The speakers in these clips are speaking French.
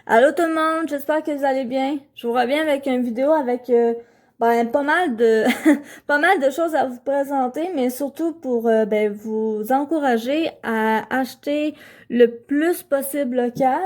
Allô tout le monde, j'espère que vous allez bien. Je vous reviens avec une vidéo avec pas mal de pas mal de choses à vous présenter, mais surtout pour vous encourager à acheter le plus possible local,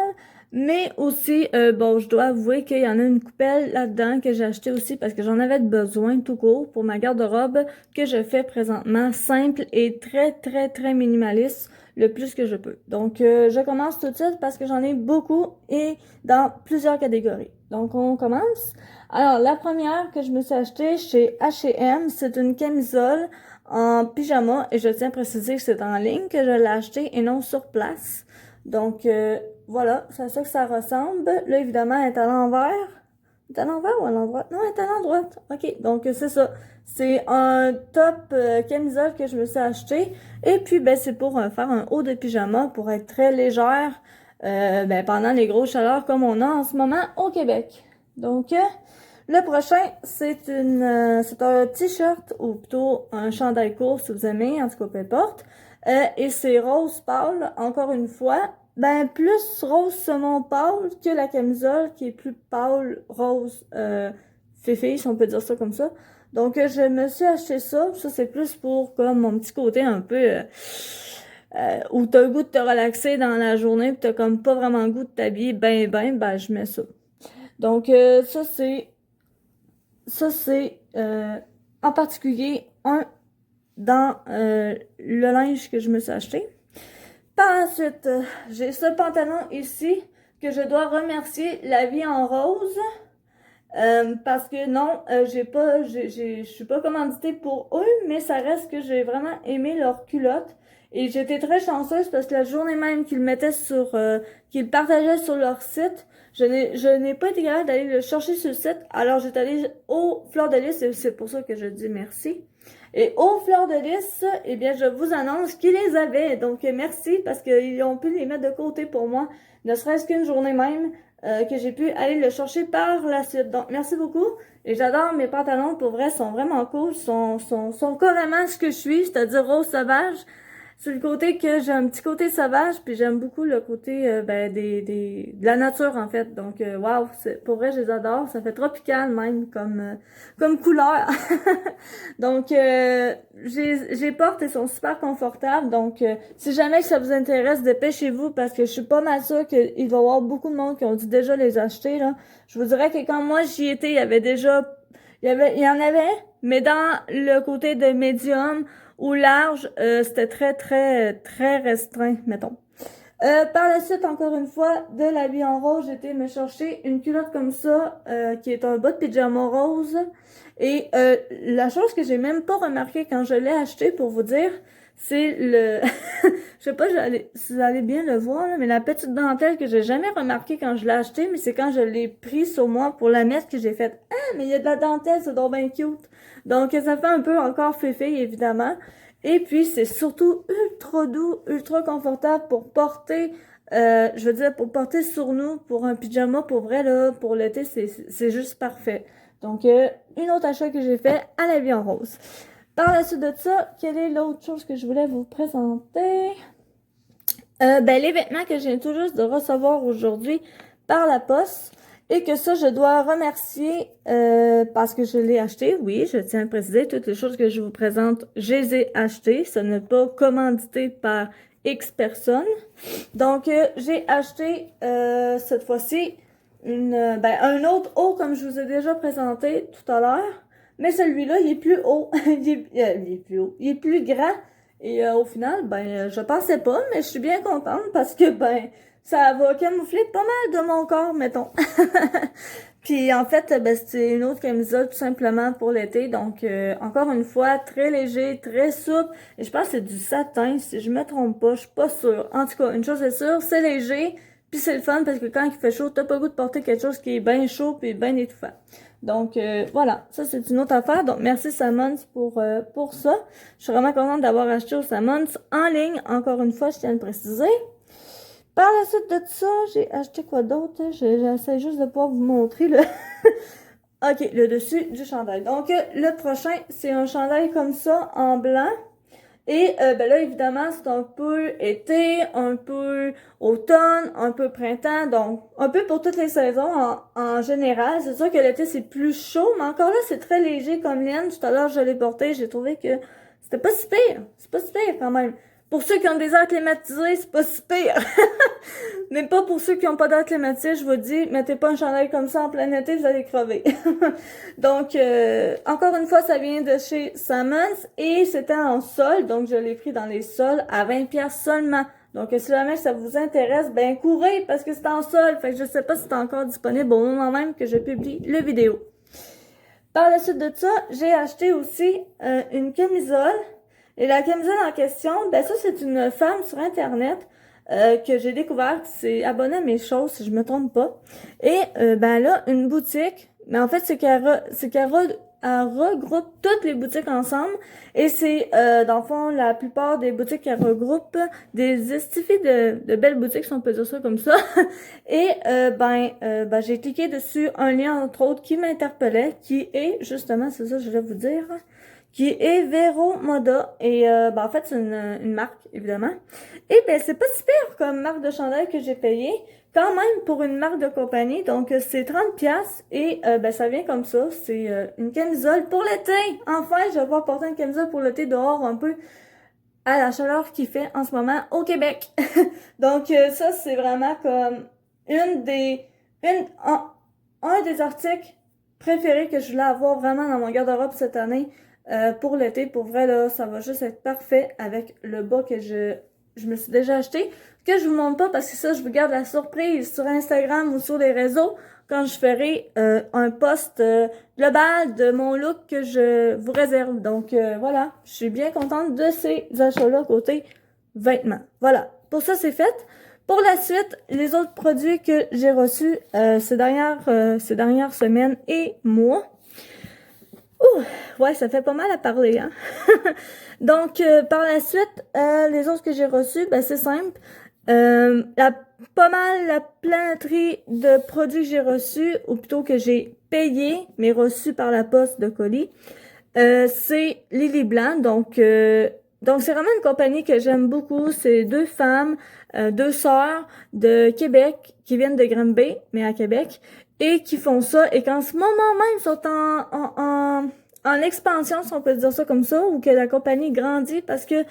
mais aussi je dois avouer qu'il y en a une coupelle là-dedans que j'ai acheté aussi parce que j'en avais besoin tout court pour ma garde-robe que je fais présentement simple et très très très minimaliste le plus que je peux. Donc, je commence tout de suite parce que j'en ai beaucoup et dans plusieurs catégories. Donc, on commence. Alors, la première que je me suis achetée chez H&M, c'est une camisole en pyjama et je tiens à préciser que c'est en ligne que je l'ai achetée et non sur place. Donc, voilà, c'est à ça que ça ressemble. Là, évidemment, elle est à l'envers. Elle est à l'envers ou à l'endroit? Non, elle est à l'endroit. OK, donc c'est ça. C'est un top camisole que je me suis acheté. Et puis, c'est pour faire un haut de pyjama pour être très légère pendant les grosses chaleurs comme on a en ce moment au Québec. Donc, le prochain, c'est un t-shirt ou plutôt un chandail court si vous aimez, en tout cas peu importe. Et c'est rose pâle, encore une fois. Plus rose saumon pâle que la camisole qui est plus pâle, rose, féfé, si on peut dire ça comme ça. Donc, je me suis acheté ça. Ça, c'est plus pour comme mon petit côté un peu où t'as le goût de te relaxer dans la journée pis t'as comme pas vraiment le goût de t'habiller je mets ça. Donc, ça c'est en particulier un dans le linge que je me suis acheté. Par la suite, j'ai ce pantalon ici que je dois remercier La Vie en Rose. Parce que non, je suis pas commanditée pour eux, mais ça reste que j'ai vraiment aimé leur culotte. Et j'étais très chanceuse parce que la journée même qu'ils partageaient sur leur site, je n'ai pas été capable d'aller le chercher sur le site. Alors j'étais allée au Fleur de Lys et c'est pour ça que je dis merci. Et au Fleur de Lys, eh bien, je vous annonce qu'ils les avaient. Donc, merci parce qu'ils ont pu les mettre de côté pour moi, ne serait-ce qu'une journée même que j'ai pu aller le chercher par la suite. Donc, merci beaucoup. Et j'adore mes pantalons, pour vrai, sont vraiment cool. Sont carrément ce que je suis, c'est-à-dire rose sauvage. C'est le côté que j'ai un petit côté sauvage, puis j'aime beaucoup le côté de la nature en fait. Donc wow, pour vrai je les adore. Ça fait tropical même comme couleur. Donc j'ai porte et sont super confortables. Donc si jamais ça vous intéresse, dépêchez-vous parce que je suis pas mal sûre qu'il va y avoir beaucoup de monde qui ont dit déjà les acheter là. Je vous dirais que quand moi j'y étais, il y avait déjà il y en avait, mais dans le côté de médium ou large, c'était très, très, très restreint, mettons. Par la suite, encore une fois, de la vie en rose, j'ai été me chercher une culotte comme ça, qui est un bas de pyjama rose. Et la chose que j'ai même pas remarqué quand je l'ai acheté, pour vous dire, c'est le... je sais pas si vous allez bien le voir, là, mais la petite dentelle que j'ai jamais remarqué quand je l'ai acheté, mais c'est quand je l'ai pris sur moi pour la mettre que j'ai fait « Ah, mais il y a de la dentelle, c'est donc bien cute! » Donc, ça fait un peu encore féfé, évidemment. Et puis, c'est surtout ultra doux, ultra confortable pour porter, je veux dire, pour porter sur nous, pour un pyjama, pour vrai, là, pour l'été, c'est juste parfait. Donc, une autre achat que j'ai fait à la vie en rose. Par la suite de ça, quelle est l'autre chose que je voulais vous présenter? Les vêtements que je viens tout juste de recevoir aujourd'hui par la poste et que ça, je dois remercier parce que je l'ai acheté. Oui, je tiens à préciser, toutes les choses que je vous présente, je les ai achetées. Ce n'est pas commandité par X personnes. Donc, j'ai acheté cette fois-ci un autre haut comme je vous ai déjà présenté tout à l'heure. Mais celui-là, il est plus haut. Il est plus haut. Il est plus grand. Et au final, je pensais pas, mais je suis bien contente parce que, ça va camoufler pas mal de mon corps, mettons. Puis en fait, c'est une autre camisole tout simplement pour l'été. Donc, encore une fois, très léger, très souple. Et je pense que c'est du satin, si je me trompe pas, je suis pas sûre. En tout cas, une chose est sûre, c'est léger, puis c'est le fun parce que quand il fait chaud, t'as pas le goût de porter quelque chose qui est bien chaud puis bien étouffant. Donc voilà, ça c'est une autre affaire. Donc merci Sammons pour ça. Je suis vraiment contente d'avoir acheté au Sammons en ligne. Encore une fois, je tiens à le préciser. Par la suite de ça, j'ai acheté quoi d'autre? J'essaie juste de pouvoir vous montrer le... OK, le dessus du chandail. Donc le prochain, c'est un chandail comme ça, en blanc. Et ben là, évidemment, c'est un peu été, un peu automne, un peu printemps, donc un peu pour toutes les saisons en général. C'est sûr que l'été, c'est plus chaud, mais encore là, c'est très léger comme laine. Tout à l'heure, je l'ai porté, j'ai trouvé que c'était pas si pire. C'est pas si pire quand même. Pour ceux qui ont des airs climatisés, c'est pas si pire. Mais pas pour ceux qui n'ont pas d'air climatisé, je vous dis, mettez pas un chandail comme ça en plein été, vous allez crever. Donc, encore une fois, ça vient de chez Sammons et c'était en solde, donc je l'ai pris dans les soldes à 20$ seulement. Donc, si jamais ça vous intéresse, ben courez parce que c'est en solde. Fait que je sais pas si c'est encore disponible au moment même que je publie la vidéo. Par la suite de ça, j'ai acheté aussi une camisole. Et la camisole en question, ben ça, c'est une femme sur Internet que j'ai découvert, qui s'est abonnée à mes choses, si je me trompe pas. Et ben là, une boutique, mais en fait, c'est qu'elle regroupe toutes les boutiques ensemble. Et c'est, dans le fond, la plupart des boutiques qu'elle regroupe, des estifis de belles boutiques, si on peut dire ça comme ça. Et ben j'ai cliqué dessus un lien, entre autres, qui m'interpellait, qui est, justement, c'est ça que je voulais vous dire, qui est Vero Moda. Et ben en fait, c'est une marque, évidemment. Et ben c'est pas si pire comme marque de chandail que j'ai payé, quand même pour une marque de compagnie. Donc c'est 30$ et ben ça vient comme ça. C'est une camisole pour l'été. Enfin, je vais pouvoir porter une camisole pour l'été dehors un peu à la chaleur qu'il fait en ce moment au Québec. Donc ça, c'est vraiment comme un des articles préférés que je voulais avoir vraiment dans mon garde-robe cette année. Pour l'été, pour vrai, là, ça va juste être parfait avec le bas que je me suis déjà acheté, que je vous montre pas parce que ça, je vous garde la surprise sur Instagram ou sur les réseaux quand je ferai un post global de mon look que je vous réserve. Donc voilà, je suis bien contente de ces achats-là côté vêtements. Voilà, pour ça, c'est fait. Pour la suite, les autres produits que j'ai reçus ces dernières semaines et mois. Ouh, ouais, ça fait pas mal à parler, hein. Donc, par la suite, les autres que j'ai reçus, ben c'est simple. Pas mal la planéterie de produits que j'ai reçus, ou plutôt que j'ai payé, mais reçus par la poste de colis, c'est Lily Blanc. Donc c'est vraiment une compagnie que j'aime beaucoup. C'est deux femmes, deux sœurs de Québec qui viennent de Granby, mais à Québec, et qui font ça, et qu'en ce moment même sont en expansion, si on peut dire ça comme ça, ou que la compagnie grandit parce que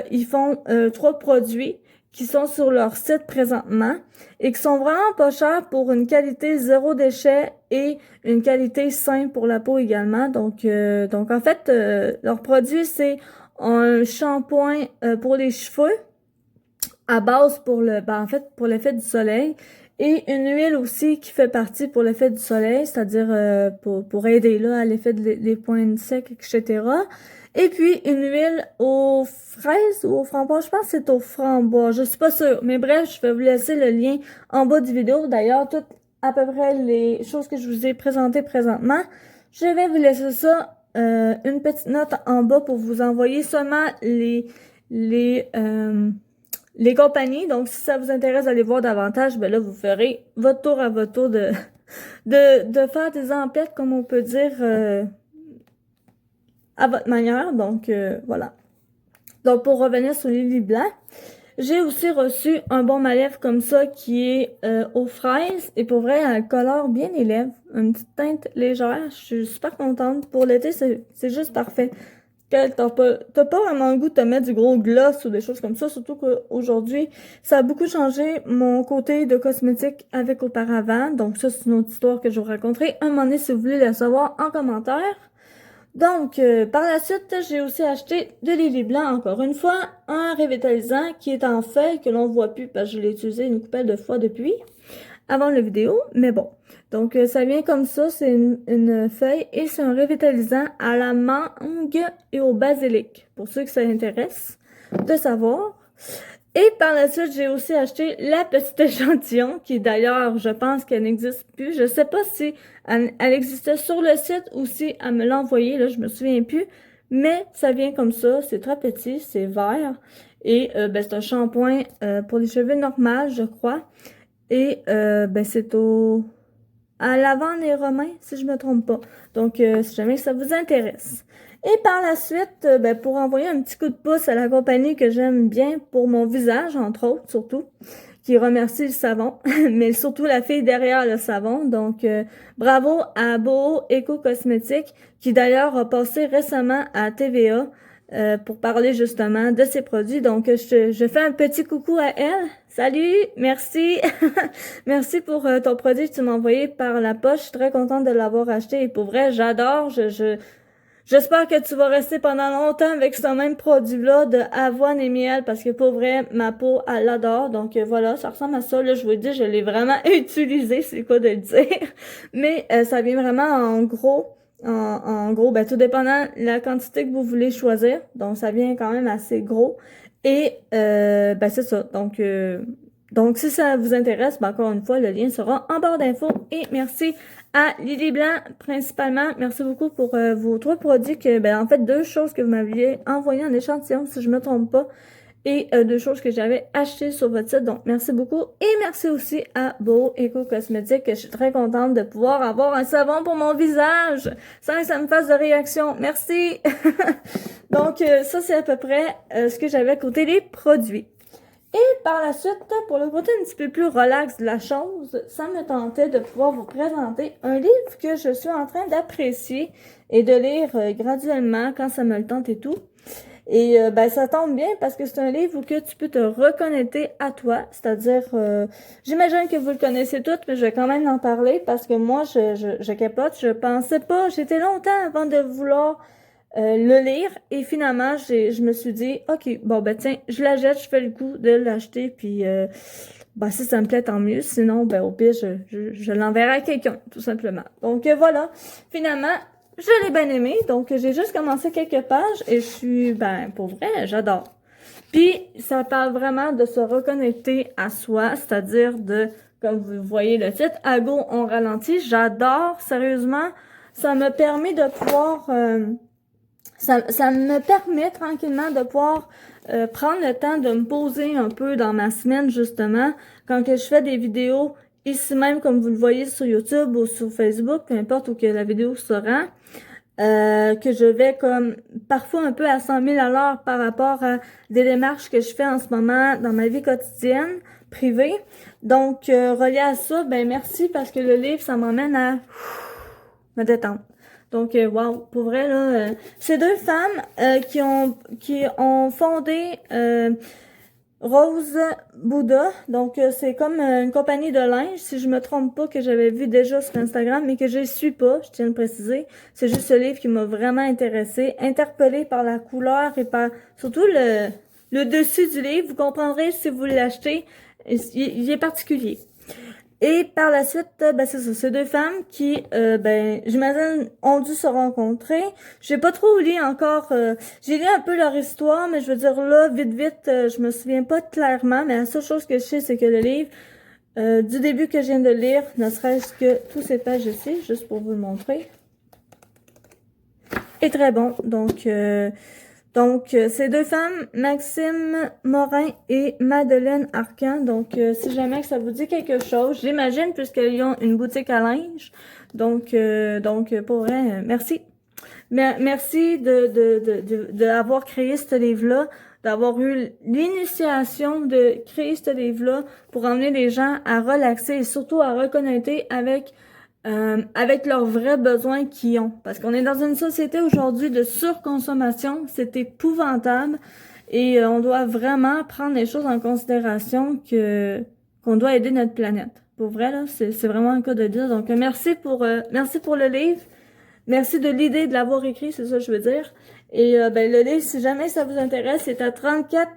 ils font 3 produits qui sont sur leur site présentement et qui sont vraiment pas chers pour une qualité zéro déchet et une qualité saine pour la peau également. Donc en fait, leur produit, c'est un shampoing pour les cheveux à base pour en fait, pour l'effet du soleil. Et une huile aussi qui fait partie pour l'effet du soleil, c'est-à-dire pour aider là à l'effet des points secs, etc. Et puis une huile aux fraises ou aux framboises, je pense que c'est aux framboises, je suis pas sûre. Mais bref, je vais vous laisser le lien en bas du vidéo. D'ailleurs, toutes à peu près les choses que je vous ai présentées présentement, je vais vous laisser ça, une petite note en bas pour vous envoyer seulement les compagnies. Donc, si ça vous intéresse d'aller voir davantage, ben là, vous ferez votre tour à votre tour de faire des emplettes, comme on peut dire, à votre manière. Donc, voilà. Donc, pour revenir sur Lily Blanc, j'ai aussi reçu un baume à lèvres comme ça qui est aux fraises. Et pour vrai, elle colore bien les lèvres. Une petite teinte légère. Je suis super contente. Pour l'été, c'est juste parfait. T'as pas vraiment le goût de te mettre du gros gloss ou des choses comme ça, surtout qu'aujourd'hui, ça a beaucoup changé mon côté de cosmétique avec auparavant. Donc ça, c'est une autre histoire que je vous raconterai un moment donné si vous voulez la savoir en commentaire. Donc, par la suite, j'ai aussi acheté de Lily Blanc, encore une fois, un revitalisant qui est en feuille, que l'on voit plus parce que je l'ai utilisé une couple de fois depuis, avant la vidéo, mais bon. Donc, ça vient comme ça, c'est une feuille et c'est un revitalisant à la mangue et au basilic, pour ceux que ça intéresse de savoir. Et par la suite, j'ai aussi acheté la petite échantillon, qui d'ailleurs, je pense qu'elle n'existe plus. Je sais pas si elle existait sur le site ou si elle me l'a envoyé, là, je me souviens plus. Mais ça vient comme ça, c'est très petit, c'est vert. Et ben, c'est un shampoing pour les cheveux normaux, je crois. Et ben, c'est à lavande et romain, si je me trompe pas. Donc, si jamais ça vous intéresse. Et par la suite, ben, pour envoyer un petit coup de pouce à la compagnie que j'aime bien pour mon visage, entre autres, surtout, qui remercie le savon, mais surtout la fille derrière le savon. Donc, bravo à Beau Eco Cosmétiques, qui d'ailleurs a passé récemment à TVA pour parler justement de ses produits. Donc, je fais un petit coucou à elle. Salut, merci. Merci pour ton produit que tu m'as envoyé par la poche. Je suis très contente de l'avoir acheté. Et pour vrai, j'adore. J'espère que tu vas rester pendant longtemps avec ce même produit-là de avoine et miel parce que pour vrai, ma peau, elle l'adore. Donc voilà, ça ressemble à ça. Là, je vous le dis, je l'ai vraiment utilisé, c'est quoi de le dire. Mais ça vient vraiment en gros. En gros, ben tout dépendant de la quantité que vous voulez choisir. Donc ça vient quand même assez gros. Et ben c'est ça. Donc si ça vous intéresse, ben encore une fois, le lien sera en barre d'infos. Et merci à Lily Blanc, principalement. Merci beaucoup pour vos 3 produits que, ben, en fait, 2 choses que vous m'aviez envoyées en échantillon, si je me trompe pas, et 2 choses que j'avais achetées sur votre site. Donc, merci beaucoup. Et merci aussi à Beau Eco Cosmétiques, que je suis très contente de pouvoir avoir un savon pour mon visage, sans que ça me fasse de réaction. Merci! Donc, ça, c'est à peu près ce que j'avais côté les produits. Et par la suite, pour le côté un petit peu plus relax de la chose, ça me tentait de pouvoir vous présenter un livre que je suis en train d'apprécier et de lire graduellement quand ça me le tente et tout. Et ben ça tombe bien parce que c'est un livre où que tu peux te reconnecter à toi, c'est-à-dire, j'imagine que vous le connaissez toutes, mais je vais quand même en parler parce que moi, je capote, je pensais pas, j'étais longtemps avant de vouloir le lire et finalement je me suis dit ok bon ben tiens je la jette, je fais le coup de l'acheter puis ben si ça me plaît tant mieux, sinon ben au pire je l'enverrai à quelqu'un tout simplement. Donc voilà, finalement je l'ai bien aimé, donc j'ai juste commencé quelques pages et je suis ben pour vrai j'adore. Puis ça parle vraiment de se reconnecter à soi, c'est-à-dire de, comme vous voyez le titre, à go on ralentit. J'adore, sérieusement, ça me permet de pouvoir ça me permet tranquillement de pouvoir prendre le temps de me poser un peu dans ma semaine, justement, quand que je fais des vidéos ici même, comme vous le voyez sur YouTube ou sur Facebook, peu importe où que la vidéo se rend, que je vais comme parfois un peu à 100 000 à l'heure par rapport à des démarches que je fais en ce moment dans ma vie quotidienne, privée. Donc, relié à ça, ben merci parce que le livre, ça m'emmène à me détendre. Donc, wow, pour vrai, là, c'est 2 femmes qui ont fondé Rose Bouddha. Donc, c'est comme une compagnie de linge, si je me trompe pas, que j'avais vu déjà sur Instagram, mais que je ne suis pas, je tiens à le préciser. C'est juste ce livre qui m'a vraiment intéressée, interpellée par la couleur et par surtout le dessus du livre. Vous comprendrez si vous l'achetez, il est particulier. Et par la suite, ben c'est ça, c'est 2 femmes qui, ben, j'imagine, ont dû se rencontrer. J'ai pas trop lu encore, j'ai lu un peu leur histoire, mais je veux dire là, vite, je me souviens pas clairement, mais la seule chose que je sais, c'est que le livre, du début que je viens de lire, ne serait-ce que tous ces pages ici, juste pour vous le montrer, est très bon. Donc, ces 2 femmes, Maxime Morin et Madeleine Arcan. Donc, si jamais que ça vous dit quelque chose, j'imagine, puisqu'ils ont une boutique à linge. Donc pour vrai, merci. Merci d'avoir créé ce livre-là, d'avoir eu l'initiation de créer ce livre-là pour emmener les gens à relaxer et surtout à reconnecter avec leurs vrais besoins qu'ils ont. Parce qu'on est dans une société aujourd'hui de surconsommation, c'est épouvantable et on doit vraiment prendre les choses en considération qu'on doit aider notre planète. Pour vrai, là, c'est vraiment un cas de dire. Donc, merci pour le livre. Merci de l'idée de l'avoir écrit, c'est ça que je veux dire. Et ben le livre, si jamais ça vous intéresse, c'est à 34,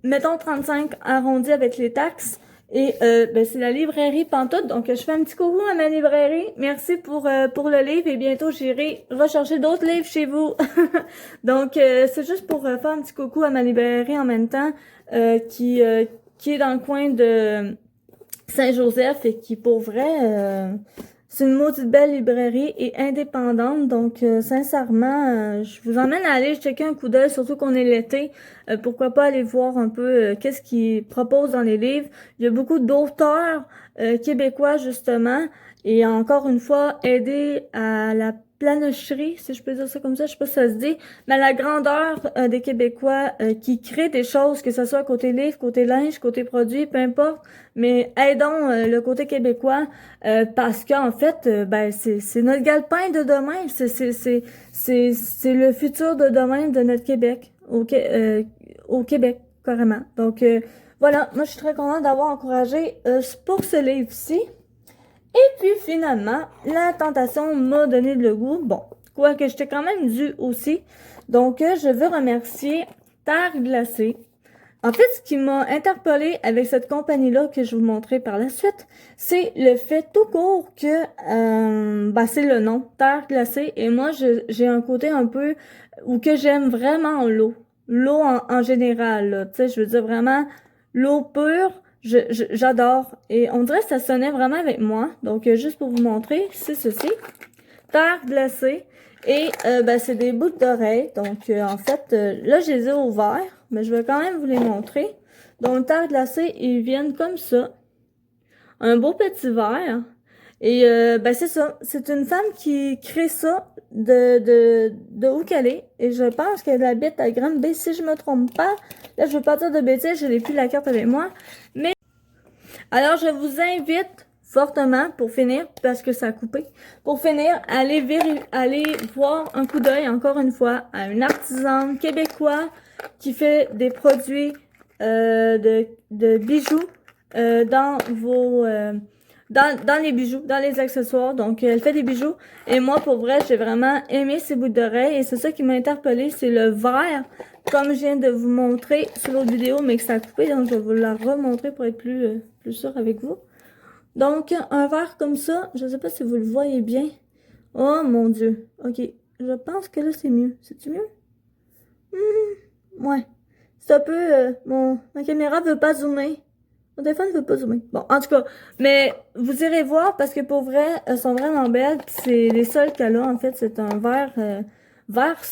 mettons 35 arrondi avec les taxes. Et ben c'est la librairie Pantoute, donc je fais un petit coucou à ma librairie. Merci pour le livre et bientôt j'irai rechercher d'autres livres chez vous. Donc c'est juste pour faire un petit coucou à ma librairie en même temps qui est dans le coin de Saint-Joseph et qui pour vrai c'est une maudite belle librairie et indépendante, donc sincèrement, je vous emmène à aller checker un coup d'œil, surtout qu'on est l'été. Pourquoi pas aller voir un peu qu'est-ce qu'ils proposent dans les livres. Il y a beaucoup d'auteurs québécois, justement, et encore une fois, aider à la planocherie, si je peux dire ça comme ça, je sais pas si ça se dit, mais la grandeur des Québécois qui créent des choses, que ce soit côté livre, côté linge, côté produit, peu importe, mais aidons le côté québécois parce qu'en fait, ben c'est notre gagne-pain de demain, c'est le futur de demain de notre Québec, au Québec, carrément. Donc voilà, moi je suis très contente d'avoir encouragé pour ce livre-ci. Et puis finalement, la tentation m'a donné le goût. Bon, quoique j'étais quand même due aussi. Donc, je veux remercier Terre Glacée. En fait, ce qui m'a interpellée avec cette compagnie-là que je vous montrerai par la suite, c'est le fait tout court que c'est le nom, Terre Glacée. Et moi, j'ai un côté un peu où que j'aime vraiment l'eau. L'eau en général, tu sais, je veux dire vraiment l'eau pure. J'adore. Et on dirait que ça sonnait vraiment avec moi. Donc, juste pour vous montrer, c'est ceci. Terre glacée. Et c'est des boucles d'oreilles. Donc, en fait, là, je les ai ouverts. Mais je vais quand même vous les montrer. Donc, terre glacée, ils viennent comme ça. Un beau petit verre. Et c'est ça. C'est une femme qui crée ça de où qu'elle est. Et je pense qu'elle habite à Granby, si je me trompe pas. Là, je veux pas dire de bêtises, je n'ai plus la carte avec moi. Mais alors, je vous invite fortement, pour finir, parce que ça a coupé, pour finir, aller voir un coup d'œil, encore une fois, à une artisane québécois qui fait des produits de bijoux dans vos... dans les bijoux, dans les accessoires. Donc, elle fait des bijoux. Et moi, pour vrai, j'ai vraiment aimé ces boucles d'oreilles. Et c'est ça qui m'a interpellée, c'est le verre, comme je viens de vous montrer sur l'autre vidéo, mais que ça a coupé. Donc, je vais vous la remontrer pour être plus sûr avec vous. Donc, un verre comme ça, je sais pas si vous le voyez bien. Oh mon Dieu. OK. Je pense que là, c'est mieux. C'est-tu mieux? Ouais. C'est un peu... ma caméra veut pas zoomer. Mon téléphone ne veut pas zoomer. Bon, en tout cas, mais vous irez voir parce que pour vrai, elles sont vraiment belles. C'est les seules qu'elle a, en fait, c'est un vert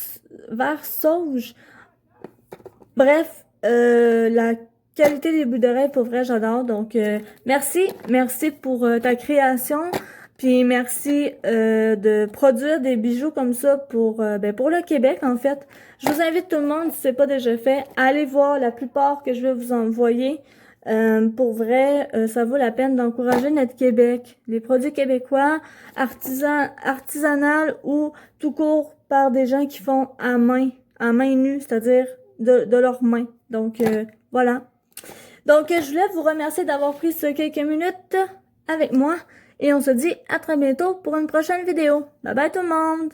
sauge. Bref, la qualité des boucles d'oreilles, pour vrai, j'adore. Donc, merci pour ta création. Puis merci de produire des bijoux comme ça pour le Québec, en fait. Je vous invite tout le monde, si c'est pas déjà fait, à aller voir la plupart que je vais vous envoyer. Pour vrai, ça vaut la peine d'encourager notre Québec. Les produits québécois, artisanal ou tout court par des gens qui font à main nue, c'est-à-dire de leurs mains. Donc, voilà. Donc, je voulais vous remercier d'avoir pris ces quelques minutes avec moi. Et on se dit à très bientôt pour une prochaine vidéo. Bye bye tout le monde!